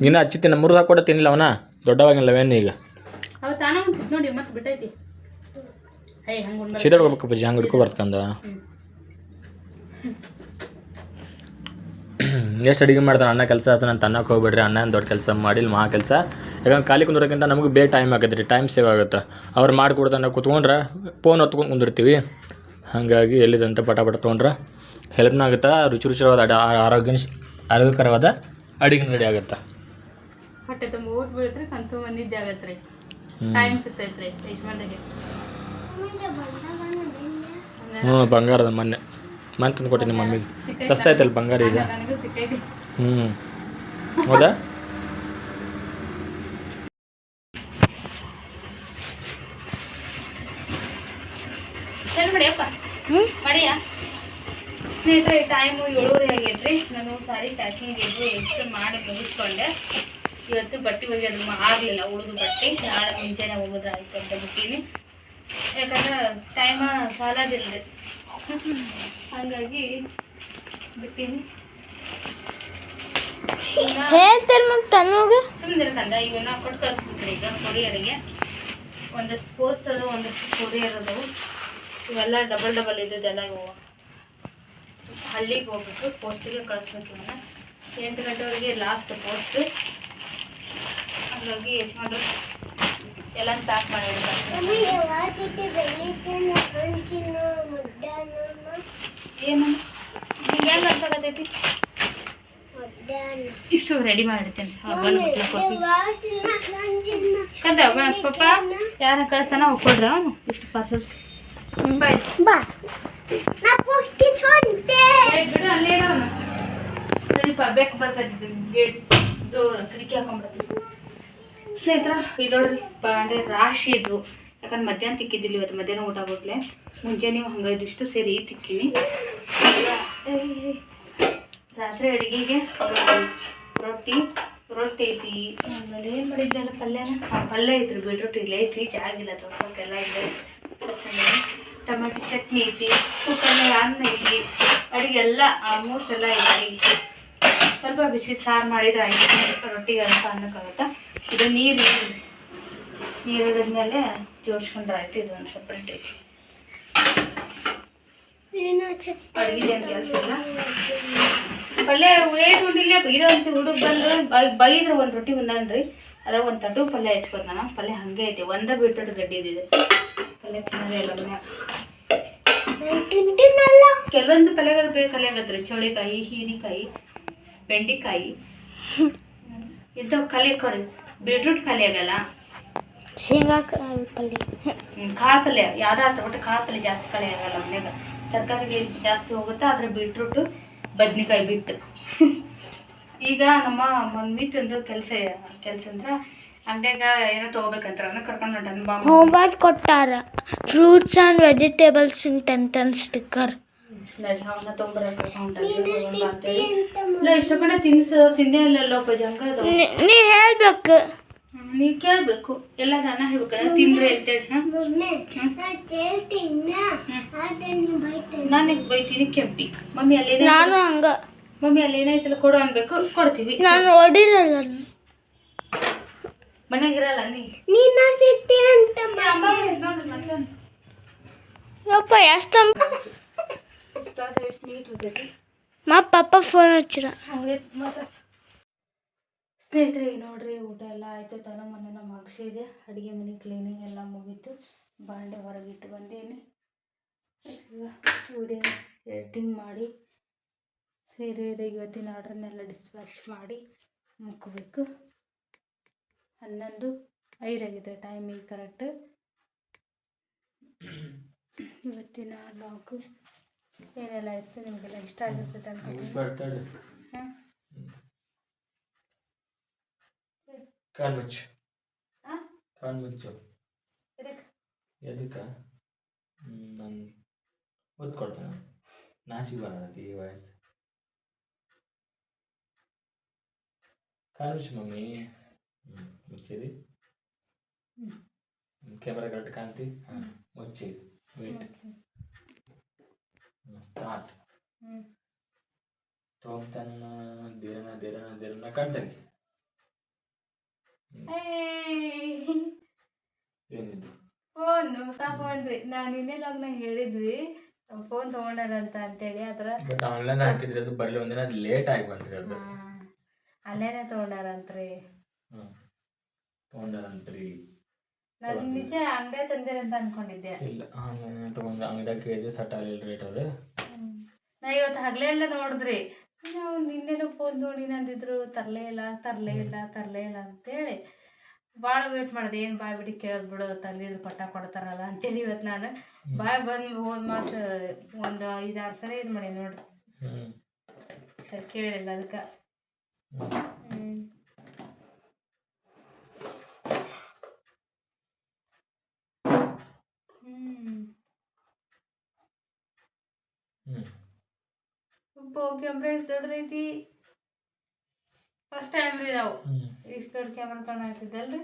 ನೀನು ಹಚ್ಚಿತಿ ನಮ್ಮೂರು ಹಾಕೊಡ ತಿನ್ನಿಲ್ಲ ಅವನ ದೊಡ್ಡವಾಗಿಲ್ಲವೇನು ಈಗ? ಅವ ತಾನ ನೋಡಿ ಮತ್ತೆ ಬಿಟ್ಟೈತಿ. ಸೀದಾ ಹೋಗ್ಬೇಕು ಬಜ್ಜಿ, ಹಂಗೆ ಹಿಡ್ಕೊ ಬರ್ತಂದ. ಎಷ್ಟು ಅಡುಗೆ ಮಾಡ್ತಾನೆ ಅಣ್ಣ ಕೆಲಸ ಅಷ್ಟ ನಾನು ತನ್ನಕ್ಕೆ ಹೋಗ್ಬೇಡ್ರಿ. ಅಣ್ಣ ದೊಡ್ಡ ಕೆಲಸ ಮಾಡಿಲ್ಲ ಮಹಾ ಕೆಲಸ. ಯಾಕಂದ್ರೆ ಖಾಲಿ ಕುಂದ್ರಕ್ಕಿಂತ ನಮಗೆ ಬೇಗ ಟೈಮ್ ಆಗತ್ತೆ ರೀ, ಟೈಮ್ ಸೇವ್ ಆಗುತ್ತೆ. ಅವ್ರು ಮಾಡಿಕೊಡ್ತಾನೆ ಕೂತ್ಕೊಂಡ್ರೆ ಫೋನ್ ಹೊತ್ಕೊಂಡು ಕುಂದಿರ್ತೀವಿ. ಹಾಗಾಗಿ ಎಲ್ಲಿದಂತ ಪಟ ತೊಗೊಂಡ್ರೆ ಹೆಲ್ಪ್ನ ಆಗುತ್ತೆ. ರುಚಿಕರವಾದ ಆರೋಗ್ಯಕರವಾದ ಅಡುಗೆ ರೆಡಿ ಆಗುತ್ತೆ. ಹೊಟ್ಟೆ ತುಂಬ ಊಟ ಬೀಳ್ತ್ರಿ, ಕಂತು ಬಂದಿದ್ದೆ ಆಗತ್ತೆ ರೀ, ಟೈಮ್ ಸಿಗ್ತೈತೆ ರೀ ಯಜಮಾನ್ರಿಗೆ. ಬಂಗಾರದ ಮೊನ್ನೆ ತಂದು ಕೊಟ್ಟೆ ನಿಮ್ಮ ಮಮ್ಮಿಗೆ. ಸಸ್ತಾ ಐತಲ್ಲ ಬಂಗಾರ ಈಗ. ಹೌದಾ? ಸ್ನೇಹಿತರೆ ಟೈಮು 7:30 ಆಗೈತ್ರಿ. ನಾನು ಸಾರಿ ಪ್ಯಾಕಿಂಗ್ ಇದು ಎಷ್ಟು ಮಾಡಿ ಮುಗಿಸ್ಕೊಂಡೆ. ಇವತ್ತು ಬಟ್ಟೆ ಒಗೆಯೋದು ಆಗಲಿಲ್ಲ, ಉಳಿದು ಬಟ್ಟೆ ನಾಳೆ ಮುಂಚೆನೇ ಹೋಗಿದ್ರೆ ಆಯ್ತು ಅಂತ ಬಿಟ್ಟೀನಿ. ಯಾಕಂದ್ರೆ ಟೈಮ ಸಾಲದಿಲ್ಲ, ಹಾಗಾಗಿ ಬಿಟ್ಟೀನಿ. ಸುಮ್ಮನೆ ಕಂದ ಇವನ್ನ ಕೊಟ್ಟು ಕಳಿಸ್ಬಿಟ್ರಿ. ಈಗ ಕೊರಿಯರಿಗೆ ಒಂದಷ್ಟು ಪೋಸ್ಟ್ ಅದು, ಒಂದಷ್ಟು ಕೊರಿಯರ್ ಅದಾವು. ಇವೆಲ್ಲ ಡಬಲ್ ಇದ್ದದೆಲ್ಲ ಇವು ಹಳ್ಳಿಗೆ ಹೋಗ್ಬೇಕು, ಪೋಸ್ಟಿಗೆ ಕಳಿಸ್ಬೇಕು. ಇವನ್ನ 8 ಗಂಟೆವರೆಗೆ ಲಾಸ್ಟ್ ಪೋಸ್ಟ್. ಹಾಗಾಗಿ ಎಷ್ಟು ಮಾಡಿ ಎಲ್ಲ ಪ್ಯಾಕ್ ಮಾಡಿರ್ತಾರೆ. ಏನು ನಿಂಗೆ ಹೆಂಗೆ ಅನ್ಸಾಕತ್ತೈತಿ? ಇಷ್ಟು ರೆಡಿ ಮಾಡಿರ್ತೇನೆ. ಕದ ಪಪ್ಪ ಯಾರ ಕಳಿಸ್ತಾನ ಹೋಗ್ಕೊಡ್ರ ಅವನು ಇಷ್ಟು ಪಾರ್ಸಲ್ಸ್. ಬಾಯ್ ಬಿಡು, ಅಲ್ಲೇ ಅವನು ಸರಿಪ ಬೇಕು ಬರ್ತೈತಿ. ಗೇಟ್ ಡೋರ್ ಕಿಟಕಿ ಹಾಕೊಂಡ್ಬರ್ತೀವಿ. ಸ್ನೇಹಿತರ ಇಲ್ಲಿ ನೋಡ್ರಿ ಬಾಂಡೆ ರಾಶಿ ಇದ್ವು. ಯಾಕಂದ್ರೆ ಮಧ್ಯಾಹ್ನ ತಿಕ್ಕಿದ್ದಿಲ್ಲ, ಇವತ್ತು ಮಧ್ಯಾಹ್ನ ಊಟ ಬಿಟ್ಲೆ. ಮುಂಜಾನೆ ಹಂಗೆ ಇದಿಷ್ಟು ಸೇರಿ ತಿಕ್ಕಿನಿ. ರಾತ್ರಿ ಅಡುಗೆಗೆ ರೊಟ್ಟಿ ಐತಿ. ಆಮೇಲೆ ಏನು ಮಾಡಿದ್ದೆಲ್ಲ ಪಲ್ಯನ, ಪಲ್ಯ ಐತ್ರಿ, ಬೀಟ್ರೂಟ್ ಇಲ್ಲ ಐತಿ, ಜಾಗಿಲ್ಲ ತೊಗೊಳಕ್ಕೆಲ್ಲ ಇದೆ. ಟೊಮೆಟೊ ಚಟ್ನಿ ಐತಿ, ಕುಕ್ಕರ್ನಾಗ ಅನ್ನ ಐತಿ, ಅಡುಗೆ ಎಲ್ಲ ಆಲ್ಮೋಸ್ಟ್ ಎಲ್ಲ ಐತಿ. ಸ್ವಲ್ಪ ಬಿಸಿ ಸಾರು ಮಾಡಿದ್ರೆ ಆಯ್ತು, ರೊಟ್ಟಿಗೆ ಅಂತ ಅನ್ನಕ್ಕಾಗತ್ತಾ. ಇದು ನೀರಿಡಿದ್ಮೇಲೆ ಜೋಡಿಸ್ಕೊಂಡ್ರೆ ಆಯ್ತು. ಇದು ಒಂದು ಸಪ್ರೇಟ್ ಐತಿ. ಅಡುಗೆ ಏನು ಕೆಲಸ ಇಲ್ಲ. ಪಲ್ಯ ವೇಟ್ ಉಂಡಿಲ್ಲ. ಇದೊಂದು ಹುಡುಗ ಬಂದು ಬೈದ್ರೆ ಒಂದು ರೊಟ್ಟಿ ಬಂದನ್ರಿ, ಅದ್ರಾಗ ಒಂದು ತಟು ಪಲ್ಯ ಹಚ್ಕೋದು. ನಾನು ಪಲ್ಯ ಹಾಗೆ ಐತಿ, ಒಂದೇ ಬಿಟ್ಟು ಗಡ್ಡಿ ಇದ್ದಿದೆ ಪಲ್ಯ ತಿನ್ನೋದೇ ಇಲ್ಲ ಮನ್ಯಾಗ. ಕೆಲವೊಂದು ಪಲ್ಯಗಳು ಬೇಕಾಗತ್ರಿ. ಚೌಳಿಕಾಯಿ, ಹೀರಿಕಾಯಿ, ಬೆಂಡೆಕಾಯಿ ಇಂಥವು ಖಾಲಿ ಕೊಡಿ. ಬೀಟ್ರೂಟ್ ಖಾಲಿ ಆಗಲ್ಲ. ಶೇಂಗಾ ಪಲ್ಯ, ಕಾಳು ಪಲ್ಯ ಯಾವ್ದಾದ್ರು ಒಟ್ಟು ಕಾಳು ಪಲ್ಯ ಜಾಸ್ತಿ ಖಾಲಿ ಆಗಲ್ಲ ಮನ್ಯಾಗ. ತರಕಾರಿ ಜಾಸ್ತಿ ಹೋಗುತ್ತೆ, ಆದರೆ ಬೀಟ್ರೂಟು ಬದ್ನಿಕಾಯಿ ಬಿಟ್ಟು. ಈಗ ನಮ್ಮ ಮಮ್ಮಿತಂದು ಕೆಲಸ ಅಂದ್ರೆ ಅಂಗಡಿಯಾಗ ಏನೋ ತೊಗೋಬೇಕಂತ ಕರ್ಕೊಂಡು ಹೊಂಟಾನ. ಹೋಮ್ವರ್ಕ್ ಕೊಟ್ಟಾರ, fruits and vegetables in 10 sticker. ಅವನ್ನ ತೊಗೊಂಬರಕ್ಕೆ ಇಷ್ಟಕೊಂಡೆ ತಿಂದೇ ಇಲ್ಲಲ್ಲಪ್ಪ ಜಂಗ. ನೀ ಹೇಳ್ಬೇಕು, ನೀ ಕೇಳ್ಬೇಕು, ಎಲ್ಲ ಜನ ಹೇಳ್ಬೇಕು ತಿಂದ್ರೆ ಅಂತೇಳಿ. ನಾನು ಬೈತೀನಿ ಕೆಂಪಿ. ಮಮ್ಮಿ ಅಲ್ಲೇನ, ನಾನು ಹಂಗ ಮಮ್ಮಿ ಅಲ್ಲೇನೈತಲ್ಲ ಕೊಡು ಅನ್ಬೇಕು, ಕೊಡ್ತೀವಿ. ನಾನು ಹೊಡಿರಲ್ಲ, ಮನೆಗಿರಲ್ಲ ಯಪ್ಪ ಎಷ್ಟು ಪಪ್ಪ ಫೋನ್ ಹಚ್ಚಿರ. ಸ್ನೇಹಿತರೆ ಈಗ ನೋಡ್ರಿ ಊಟ ಎಲ್ಲ ಆಯಿತು. ತನ ಮೊನ್ನೆ ನಮ್ಮ ಅಕ್ಷಯದೆ ಅಡುಗೆ ಮನೆ ಕ್ಲೀನಿಂಗ್ ಎಲ್ಲ ಮುಗೀತು. ಬಾಂಡೆ ಹೊರಗಿಟ್ಟು ಬಂದೇನೆ. ವಿಡಿಯೋ ಎಡಿಟಿಂಗ್ ಮಾಡಿ ಸೀರೆದು ಇವತ್ತಿನ ಆರ್ಡ್ರನ್ನೆಲ್ಲ ಡಿಸ್ಪ್ಯಾಚ್ ಮಾಡಿ ಮುಕ್ಕಬೇಕು. 11:05 ಆಗಿದೆ ಟೈಮ್ ಈಗ ಕರೆಕ್ಟ್. ಇವತ್ತಿನ ಲಾಗು ಏನೆಲ್ಲ ಇತ್ತು ನಿಮಗೆಲ್ಲ ಇಷ್ಟ ಆಗಿರ್ತದೆ ಅನ್ಕೊಂಡು. ಹಾಂ ಕಾನ್ಮುಚ್ಚು ಎದಕ್ಕೆ ನಾನು ಓದ್ಕೊಳ್ತೇನೆ. ನಾಚಿಗೆ ಬರೋದೈತಿ ಈ ವಯಸ್ಸು. ಕಾನ್ಮುಚ್ಚು ಮಮ್ಮಿ. ಮುಚ್ಚಿರಿ, ಕ್ಯಾಮ್ರಾ ಕರೆಕ್ಟ್ ಕಾಣ್ತಿ. ಮುಚ್ಚಿ ವೇಟ್ ಸ್ಟಾರ್ಟ್. ತೊಗೊಂತಾನ ದಿರನ ಕಾಣ್ತಾನೆ. ಏನಿದು ಫೋನು ತಗೊಂಡ್ರಿ. ನಾನು ಇನ್ನೇ ಲಾಗ್ನಾಗ ಹೇಳಿದ್ವಿ ಫೋನ್ ತೊಗೊಂಡಾರಂತ ಅಂತೇಳಿ. ಅದರ ಬಟ್ ಆನ್ಲೈನ್ ಹಾಕಿದ್ರೆ ಅದು ಬರಲಿ ಒಂದಿನ ಲೇಟ್ ಆಗಿ ಬಂತ್ರಿ. ಅದು ಅಲ್ಲೇನೆ ತೊಗೊಂಡಾರಂತ್ರಿ. ತೊಗೊಂಡಾರಂತ್ರಿ. ನಾನು ನಿಜ ಅಂಗಡಿ ತಂದಿರ ಅಂತ ಅನ್ಕೊಂಡಿದ್ದೆ. ಇಲ್ಲ ಆನ್ಲೈನ್ ತೊಗೊಂಡು ಅಂಗಡಿಯಾಗ ಕೇಳಿದ್ವಿ, ಸಟ್ ಆಗಲಿಲ್ಲ ರೇಟ್. ಅದು ನಾ ಇವತ್ತು ಹಗಲೆಲ್ಲ ನೋಡಿದ್ರಿ. ನಾವು ನಿನ್ನೆನೂ ಫೋನ್ ತೊಗೊಂಡಿನ ಅಂದಿದ್ರು, ತರಲೇ ಇಲ್ಲ ಅಂತೇಳಿ ಭಾಳ ವೇಟ್ ಮಾಡಿದೆ. ಏನು ಬಾಯ್ ಬಿಟ್ಟು ಕೇಳೋದು ಬಿಡು, ತಂದಿದ್ದು ಪಟ್ಟ ಕೊಡ್ತಾರಲ್ಲ ಅಂತೇಳಿ ಇವತ್ತು ನಾನು ಬಾಯ್ ಬಂದು ಹೋದ ಮಾತು ಒಂದು 5-6 ಸರಿ ಇದು ಮಾಡಿ ನೋಡ್ರಿ. ಕೇಳಿಲ್ಲ ಅದಕ್ಕೆ. ಒಬ್ಬ ಕ್ಯಾಮ್ರಾ ಎಷ್ಟು ದೊಡ್ಡದೈತಿ. ಫಸ್ಟ್ ಟೈಮ್ ರೀ ನಾವು ಇಷ್ಟು ದೊಡ್ಡ ಕ್ಯಾಮ್ರಾ ತೊಗೊಂಡಾಗ್ತಿದ್ದಲ್ರಿ.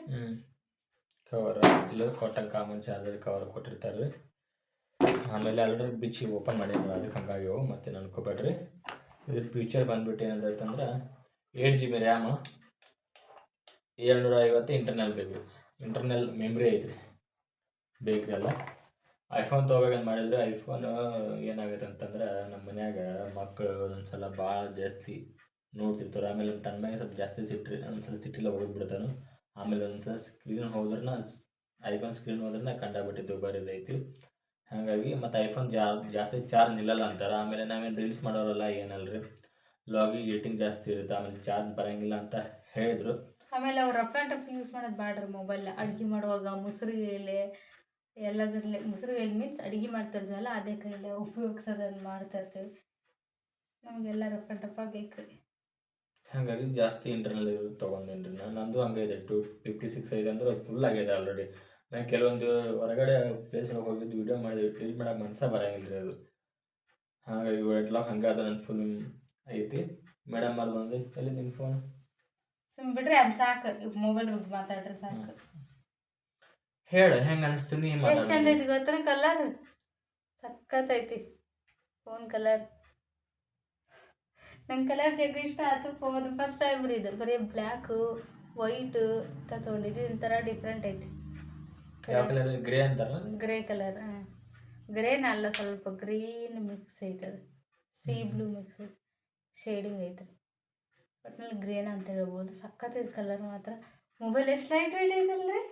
ಕವರ್ ಇಲ್ಲ ಕಾಟನ್ ಕಾಮನ್ ಚಾರ್ಜರ್ ಕವರ್ ಕೊಟ್ಟಿರ್ತಾರೆ. ಆಮೇಲೆ ಆಲ್ರೆಡಿ ಬಿಚ್ಚಿ ಓಪನ್ ಮಾಡಿದ್ರು, ಅದಕ್ಕೆ ಹಂಗಾಗ್ಯವು. ಮತ್ತೆ ಅನ್ಕೋಬೇಡ್ರಿ. ಇದ್ರ ಫ್ಯೂಚರ್ ಬಂದ್ಬಿಟ್ಟು ಏನಂತಂದ್ರೆ 8 GB ರ್ಯಾಮ್, 750 ಇಂಟರ್ನಲ್ ಬೇಕು. ಇಂಟರ್ನಲ್ ಮೆಮ್ರಿ ಐತ್ರಿ, ಬೇಕಲ್ಲ. ಐಫೋನ್ ತೊಗೋಬೇಕಂತ ಮಾಡಿದ್ರೆ ಐಫೋನ್ ಏನಾಗುತ್ತೆ ಅಂತಂದ್ರೆ ನಮ್ಮ ಮನ್ಯಾಗ ಮಕ್ಕಳು ಒಂದೊಂದ್ಸಲ ಭಾಳ ಜಾಸ್ತಿ ನೋಡ್ತಿರ್ತಾರೆ. ಆಮೇಲೆ ತನ್ನ ಮ್ಯಾಗೆ ಸ್ವಲ್ಪ ಜಾಸ್ತಿ ಸಿಟ್ರಿ ಒಂದ್ಸಲ ಸಿಟ್ಟಿಲ್ಲ ಹೋಗಿಬಿಡ್ತಾನು. ಆಮೇಲೆ ಒಂದ್ಸಲ ಸ್ಕ್ರೀನ್ ಹೋದ್ರೆ ಐಫೋನ್ ಸ್ಕ್ರೀನ್ ಹೋದ್ರೆ ಕಂಡಾಬಿಟ್ಟಿದ್ದು ಬರೋದೈತಿ. ಹಾಗಾಗಿ ಮತ್ತು ಐಫೋನ್ ಜಾಸ್ತಿ ಚಾರ್ಜ್ ನಿಲ್ಲಲ್ಲ ಅಂತಾರೆ. ಆಮೇಲೆ ನಾವೇನು ರೀಲ್ಸ್ ಮಾಡೋರಲ್ಲ ಏನಲ್ರಿ, ಲಾಗಿಗೆ ಏಟಿಂಗ್ ಜಾಸ್ತಿ ಇರುತ್ತೆ, ಆಮೇಲೆ ಚಾರ್ಜ್ ಬರೋಂಗಿಲ್ಲ ಅಂತ ಹೇಳಿದರು. ಆಮೇಲೆ ಅವ್ರು ರಫ್ ಆ್ಯಂಡ್ ಟಫ್ ಯೂಸ್ ಮಾಡೋದು ಬ್ಯಾಡ್ರಿ ಮೊಬೈಲ್. ಅಡುಗೆ ಮಾಡುವಾಗ ಮುಸುರಿಗೆಲೆ ಎಲ್ಲದರಲ್ಲಿ, ಮುಸುರಿಗೆಲೆ ಮೀನ್ಸ್ ಅಡುಗೆ ಮಾಡ್ತಿರ್ತೀವಲ್ಲ ಅದೇ ಕೈಲೇ ಉಪಯೋಗಿಸೋದನ್ನು ಮಾಡ್ತಿರ್ತೀವಿ. ನಮಗೆಲ್ಲ ರಫ್ ಆ್ಯಂಡ್ ಟಫ ಬೇಕು ರೀ. ಹಾಗಾಗಿ ಜಾಸ್ತಿ ಇಂಟರ್ನಲ್ ಇರೋದು ತೊಗೊಂಡೇನಿ ರೀ. ನಂದು ಹಂಗೈತೆ 256 ಐತೆ ಅಂದ್ರೆ ಫುಲ್ ಆಗಿದೆ ಆಲ್ರೆಡಿ. ನಾನು ಕೆಲವೊಂದು ಹೊರಗಡೆ ಪ್ಲೇಸ್ಗೆ ಹೋಗಿದ್ದು ವೀಡಿಯೋ ಮಾಡಿದ್ವಿ, ಡಿಲೀಟ್ ಮಾಡೋಕೆ ಮನಸ್ಸೇ ಬರೋಂಗಿಲ್ಲ ರೀ ಅದು. ಹಾಗಾಗಿ ಲಾಕ್ ಹಂಗೆ ಅದು ನನ್ನ ಫುಲ್ ಐತಿ. ಮೇಡಮ್ ಅವ್ರು ಬಂದು ಎಲ್ಲಿ ನಿನ್ನ ಫೋನ್ ಸುಮ್ ಬಿಡ್ರಿ, ಅದು ಸಾಕು. ಮೊಬೈಲ್ ಬಗ್ಗೆ ಮಾತಾಡ್ರಿ ಸಾಕು. ಹೇಳು ಹೆಂಗೆ ಅನಿಸ್ತೀನಿ. ಎಷ್ಟು ಚಂದ ಐತಿ ಗೊತ್ತ್ರಿ ಕಲರ್, ಸಖತ್ತೈತಿ ಫೋನ್ ಕಲರ್. ನಂಗೆ ಕಲರ್ ಜಗ್ಗಿ ಇಷ್ಟ ಆಯ್ತು. ಫೋನ್ ಫಸ್ಟ್ ಟೈಮ್ ರೀ ಇದು, ಬರೀ ಬ್ಲ್ಯಾಕು ವೈಟ್ ತೊಗೊಂಡಿದ್ವಿ. ಒಂಥರ ಡಿಫ್ರೆಂಟ್ ಐತಿ. ಯಾವ ಕಲರ್? ಗ್ರೇ ಅಂತಾರ. Grey colour. ಗ್ರೇನ ಅಲ್ಲ, ಸ್ವಲ್ಪ ಗ್ರೀನ್ ಮಿಕ್ಸ್ ಐತೆ, ಅದು ಸೀ ಬ್ಲೂ ಮಿಕ್ಸ್ ಶೇಡಿಂಗ್ ಐತೆ. ಒಟ್ಟಿನಲ್ಲಿ ಗ್ರೇನ ಅಂತ ಹೇಳ್ಬೋದು. ಸಖತ್ತೈತಿ ಕಲರ್ ಮಾತ್ರ. ಮೊಬೈಲ್ ಎಷ್ಟು ಲೈಟ್ ವೆಯ್ಟ್ ಐತಲ್ರಿ.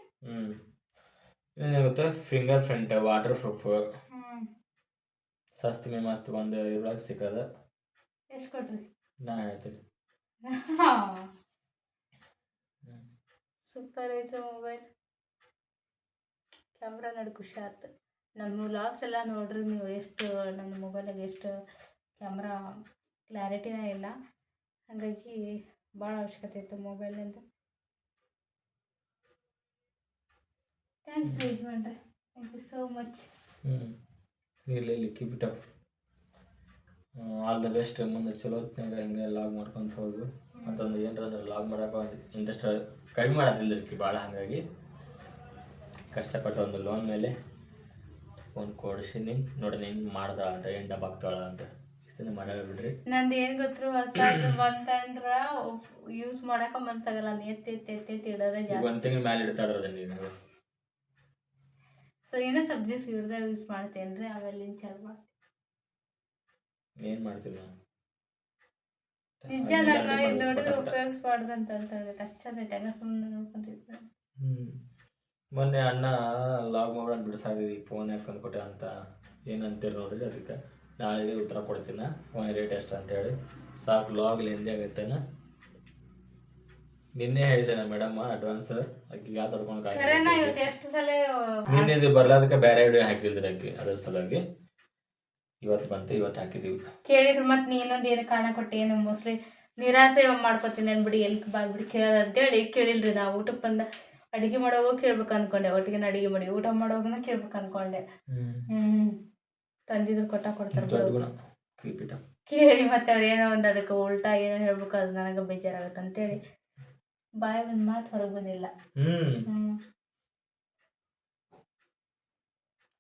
ಏನಾಗುತ್ತೆ, ಫಿಂಗರ್ ಪ್ರಿಂಟ್, ವಾಟರ್ ಪ್ರೂಫ್, ಸಸ್ತಿ ಮೇ ಮಸ್ತ್ ಒಂದು ಇದ್ರೊಳಗೆ ಸಿಕ್ಕದ. ಎಷ್ಟು ಕೊಟ್ರಿ? ನಾ ಹೇಳ್ತೀನಿ. ಸೂಪರ್ ಐತೆ ಮೊಬೈಲ್. ಕ್ಯಾಮ್ರಾ ನೋಡಿ ಖುಷಿ ಆಯ್ತು. ನಮ್ಮ ವ್ಲಾಗ್ಸ್ ಎಲ್ಲ ನೋಡ್ರಿ ನೀವು, ಎಷ್ಟು ನನ್ನ ಮೊಬೈಲಾಗ ಎಷ್ಟು ಕ್ಯಾಮ್ರಾ ಕ್ಲಾರಿಟಿನೇ ಇಲ್ಲ. ಹಾಗಾಗಿ ಭಾಳ ಅವಶ್ಯಕತೆ ಇತ್ತು ಮೊಬೈಲಿಂದ. ಥ್ಯಾಂಕ್ಸ್ ಯಜಮಾನ್ರೆ, ಥ್ಯಾಂಕ್ ಯು ಸೋ ಮಚ್. ಇರಲಿ, keep it up. All the best. ಮುಂದೆ ಚಲೋ ಹೊತ್ನಾಗ ಹಿಂಗೆ ಲಾಗ್ ಮಾಡ್ಕೊತ ಹೋಗು. ಮತ್ತೊಂದು ಏನರ ಅಂದ್ರೆ ಲಾಗ್ ಮಾಡೋಕೆ ಒಂದು ಇಂಟ್ರೆಸ್ಟ್ ಕಡಿಮೆ ಮಾಡೋದಿಲ್ಲದಕ್ಕೆ ಭಾಳ. ಹಾಗಾಗಿ ಕಷ್ಟಪಟ್ಟು ಒಂದು ಲೋನ್ ಮೇಲೆ ಫೋನ್ ಕೊಡಿಸೀನಿ ನೋಡಿ, ಹೆಂಗೆ ಮಾಡ್ದಾಳ ಅಂತ, ಏನು ಡಬ್ಬ ಆಗ್ತಾಳ ಅಂತ ಇಷ್ಟೇ ಮಾಡ್ಯಾಳ ಬಿಡ್ರಿ. ನಂದು ಏನು ಗೊತ್ತರು, ಹೊಸದು ಬಂತಂದ್ರೆ ಯೂಸ್ ಮಾಡೋಕೆ ಮನ್ಸಾಗಲ್ಲ. ಎತ್ತಿ ಇಡೋದೇ ಜಾಸ್ತಿ. ಒಂದು ತಿಂಗಳ ಮೇಲೆ ಇಡ್ತಾಡ್ರದ ನೀವು. ಸೊ ಏನೋ ಸಬ್ಜೆಕ್ಟ್ಸ್ ಇವ್ರದೇ ಯೂಸ್ ಮಾಡ್ತೇನೆ ರೀ. ಅವೆಲ್ಲ ಚಾಲು ಮಾಡ್ತೀನಿ. ಏನು ಮಾಡ್ತೀವಿ ನಾವು ನಿಜ. ನಂಗೆ ಇದು ನೋಡಿದ್ರೆ ಉಪಯೋಗಿಸ್ಬಾರ್ದು ಅಂತ ಅನ್ಸೋದು. ಅಷ್ಟು ಚಂದ ಐತೆ, ಹಂಗೆ ಸುಮ್ಮನೆ ನೋಡ್ಕೊಂತಿದ್ದೆ. ಮೊನ್ನೆ ಅಣ್ಣ ಲಾಗ್ ಮಾಡೋದು ಬಿಡಿಸಾಗಿದ್ವಿ, ಫೋನ್ ಯಾಕೆ ತಂದುಕೊಟ್ಟೆ ಅಂತ ಏನಂತೀರಿ ನೋಡ್ರಿ. ಅದಕ್ಕೆ ನಾಳೆಗೆ ಉತ್ತರ ಕೊಡ್ತೀನಿ, ಫೋನ್ ರೇಟ್ ಎಷ್ಟು ಅಂತೇಳಿ. ಸಾಕು ಲಾಗ್ ಲೆಂದಿ ಆಗೈತೇನ. ನಿನ್ನೆ ಹೇಳಿದೆ ನಾ ಮೇಡಮ್ ಅಡ್ವಾನ್ಸ್ ಆಕಿಗೆ ಯಾವ ತಡ್ಕೊಂಡು ಎಷ್ಟು ಸಲ ನಿನ್ನೆ ಇದು ಬರ್ಲಾದಕ್ಕೆ ಬೇರೆ ವಿಡಿಯೋ ಹಾಕಿದ್ರಿ ಆಕಿ, ಅದ್ರ ಸಲುವಾಗಿ ಇವತ್ತು ಬಂತು, ಇವತ್ತು ಹಾಕಿದೀವಿ. ಕೇಳಿದ್ರು ಮತ್ತೆ ನೀನೊಂದು ಏನು ಕಾರಣ ಕೊಟ್ಟು ಏನು ಮೋಸ್ಟ್ಲಿ ನಿರಾಸೆ ಮಾಡ್ಕೊತೀನಿ ಅನ್ಬಿಡಿ, ಎಲ್ಲಿ ಬಾಯ್ಬಿಡಿ ಕೇಳೋದು ಅಂತೇಳಿ ಕೇಳಿಲ್ರಿ. ನಾವು ಊಟಕ್ಕೆ ಬಂದ ಅಡುಗೆ ಮಾಡೋವಾಗ ಕೇಳ್ಬೇಕು ಅಂದ್ಕೊಂಡೆ, ಒಟ್ಟಿಗೆ ಅಡುಗೆ ಮಾಡಿ ಊಟ ಮಾಡೋವಾಗನ ಕೇಳ್ಬೇಕು ಅಂದ್ಕೊಂಡೆ. ತಂದಿದ್ರು ಕೊಡ್ತಾರೆ ಕೇಳಿ. ಮತ್ತೆ ಅವ್ರು ಏನೋ ಒಂದು ಅದಕ್ಕೆ ಉಲ್ಟಾ ಏನೋ ಹೇಳ್ಬೇಕು, ಅದು ನನಗೆ ಬೇಜಾರಾಗುತ್ತೆ ಅಂತೇಳಿ ಬಾಯಿ ಒಂದು ಮಾತು ಹೊರಗೆ ಬಂದಿಲ್ಲ.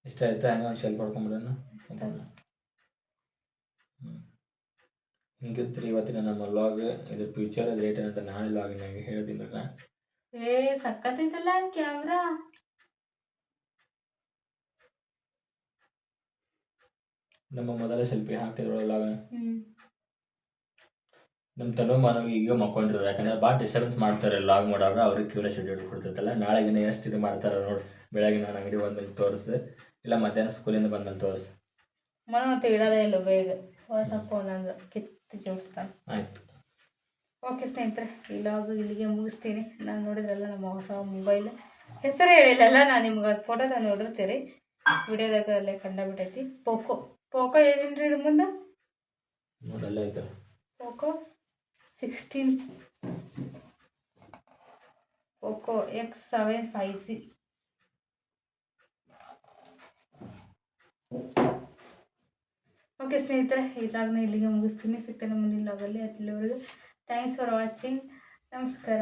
ಇಷ್ಟ ಆಯ್ತಾ? ಹಂಗ ಶೆಲ್ ಪಡ್ಕೊಂಬಿಡೋಣ. ಹಿಂಗಿತ್ರಿ ಇವತ್ತಿನ ನಮ್ಮ ಲಾಗ್. ಇದು ಫ್ಯೂಚರ್ ಅದು ರೇಟ್ ಏನಂತ ನಾಳೆ ಲಾಗಿನಾಗ ಹೇಳ್ತೀನಿ. ಸಕ್ಕತ್ತೈತಲ್ಲ ಕ್ಯಾಮ್ರಾ. ನಮ್ಮ ಮೊದಲ ಸೆಲ್ಫಿ ಹಾಕಿದ್ರೊಳಗ ನಮ್ಮ ತನು ಮಾನವ ಈಗ ಮಕ್ಕೊಂಡ್ರು. ಯಾಕಂದ್ರೆ ಭಾಳ ಡಿಸ್ಟರ್ಬೆನ್ಸ್ ಮಾಡ್ತಾರೆ ಲಾಗ್ ಮಾಡುವಾಗ. ಅವ್ರಿಗೆ ಕ್ಯೂರಿಯಾಸಿಟಿ ಕೊಡ್ತೈತಲ್ಲ. ನಾಳೆಗಿನ ಎಷ್ಟು ಇದು ಮಾಡ್ತಾರೆ ನೋಡಿ. ಬೆಳಗ್ಗೆ ನಾನು ಅಂಗಡಿ ಬಂದ್ಮೇಲೆ ತೋರಿಸ್ದೆ, ಇಲ್ಲ ಮಧ್ಯಾಹ್ನ ಸ್ಕೂಲಿಂದ ಬಂದ್ಮೇಲೆ ತೋರಿಸ್. ಮತ್ತೆ ಇಡೋದೇ ಇಲ್ಲ ಬೇಗ, ಹೊಸ ಫೋನ್ ಅಂದ್ರೆ ಕಿತ್ತು ಜೋಡಿಸ್ತಾನೆ. ಆಯಿತು, ಓಕೆ ಸ್ನೇಹಿತರೆ, ಈ ಲಾಗ್ ಇಲ್ಲಿಗೆ ಮುಗಿಸ್ತೀನಿ. ನಾನು ನೋಡಿದ್ರಲ್ಲ ನಮ್ಮ ಹೊಸ ಮೊಬೈಲ್ ಹೆಸರು ಹೇಳಿಲ್ಲಲ್ಲ, ನಾನು ನಿಮ್ಗೆ ಅದು ಫೋಟೋದ ನೋಡಿರ್ತೀರಿ ವಿಡಿಯೋದಾಗ ಅಲ್ಲೇ ಕಂಡುಬಿಟ್ಟೈತಿ. ಪೋಕೋ ಏನೇನ್ರಿ ಇದು ಮುಂದೆ Poco 16 Poco X7 5C. Okay ಸ್ನೇಹಿತರೆ, ಈ ಲಾಗ್ನ ಇಲ್ಲಿಗೆ ಮುಗಿಸ್ತೀನಿ. ಸಿಗ್ತೇನೆ ಮುಂದಿನ ಲಾಗಲ್ಲಿ. ಅಲ್ಲಿವರೆಗೂ ಥ್ಯಾಂಕ್ಸ್ ಫಾರ್ ವಾಚಿಂಗ್. ನಮಸ್ಕಾರ.